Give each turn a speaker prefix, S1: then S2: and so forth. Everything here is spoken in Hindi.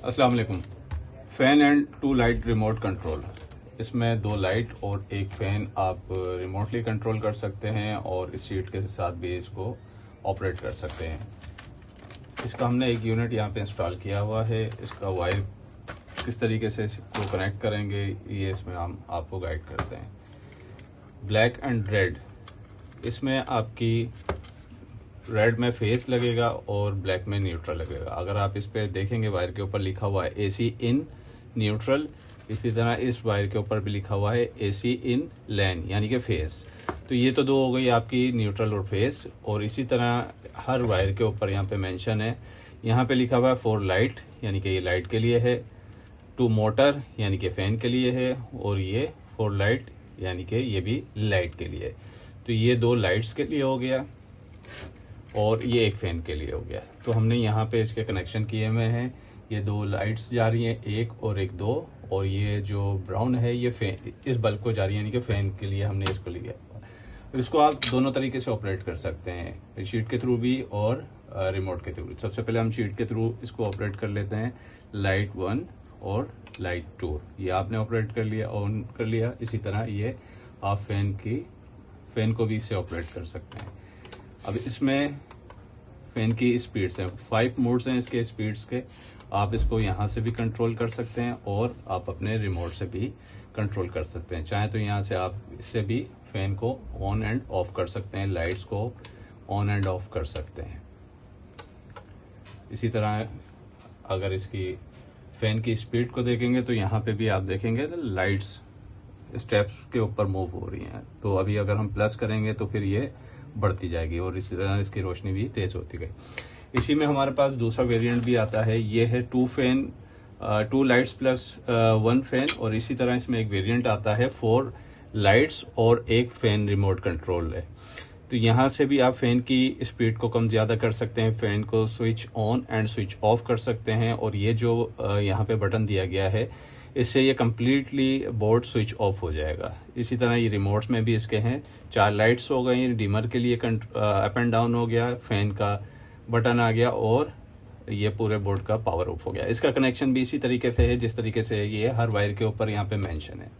S1: अस्सलाम वालेकुम। Fan and 2 light remote control. इसमें 2 लाइट और एक फ़ैन आप रिमोटली कंट्रोल कर सकते हैं और इस शीट के साथ भी इसको ऑपरेट कर सकते हैं। इसका हमने एक यूनिट यहाँ पे इंस्टॉल किया हुआ है। इसका वायर किस तरीके से इसको कनेक्ट करेंगे ये इसमें हम आपको गाइड करते हैं। ब्लैक एंड रेड, इसमें आपकी रेड में फेस लगेगा और ब्लैक में न्यूट्रल लगेगा। अगर आप इस पे देखेंगे वायर के ऊपर लिखा हुआ है एसी इन न्यूट्रल, इसी तरह इस वायर के ऊपर भी लिखा हुआ है एसी इन लैन यानी कि फेस। तो ये तो दो हो गई आपकी न्यूट्रल और फेस। और इसी तरह हर वायर के ऊपर यहाँ पे मेंशन है, यहाँ पे लिखा हुआ है 4 लाइट यानी कि ये लाइट के लिए है, 2 मोटर यानी कि फैन के लिए है, और ये 4 लाइट यानी कि ये भी लाइट के लिए। तो ये 2 लाइट्स के लिए हो गया और ये एक फैन के लिए हो गया। तो हमने यहाँ पे इसके कनेक्शन किए हुए हैं। ये 2 लाइट्स जा रही हैं, एक और एक 2, और ये जो ब्राउन है ये फैन इस बल्ब को जा रही है यानी कि फैन के लिए हमने इसको लिया। इसको आप दोनों तरीके से ऑपरेट कर सकते हैं, शीट के थ्रू भी और रिमोट के थ्रू। सबसे पहले हम शीट के थ्रू इसको ऑपरेट कर लेते हैं। लाइट 1 और लाइट 2 ये आपने ऑपरेट कर लिया, ऑन कर लिया। इसी तरह ये आप फैन को भी इससे ऑपरेट कर सकते हैं। अब इसमें फैन की स्पीड्स हैं, 5 मोड्स हैं इसके स्पीड्स के। आप इसको यहाँ से भी कंट्रोल कर सकते हैं और आप अपने रिमोट से भी कंट्रोल कर सकते हैं। चाहे तो यहाँ से आप इससे भी फैन को ऑन एंड ऑफ कर सकते हैं, लाइट्स को ऑन एंड ऑफ कर सकते हैं। इसी तरह अगर इसकी फैन की स्पीड को देखेंगे तो यहाँ पे भी आप देखेंगे लाइट्स स्टेप्स के ऊपर मूव हो रही हैं। तो अभी अगर हम प्लस करेंगे तो फिर ये बढ़ती जाएगी और इसी तरह इसकी रोशनी भी तेज होती गई। इसी में हमारे पास दूसरा वेरिएंट भी आता है, ये है 2 लाइट्स प्लस 1 फैन। और इसी तरह इसमें एक वेरिएंट आता है 4 लाइट्स और एक फैन रिमोट कंट्रोल है। तो यहाँ से भी आप फैन की स्पीड को कम ज्यादा कर सकते हैं, फैन को switch on and switch off कर सकते हैं। और ये जो यहाँ पे बटन दिया गया है इससे ये कम्प्लीटली बोर्ड स्विच ऑफ हो जाएगा। इसी तरह ये रिमोट्स में भी इसके हैं, 4 लाइट्स हो गई, डिमर के लिए अप एंड डाउन हो गया, फैन का बटन आ गया और ये पूरे बोर्ड का पावर ऑफ हो गया। इसका कनेक्शन भी इसी तरीके से है जिस तरीके से ये हर वायर के ऊपर यहाँ पे मेंशन है।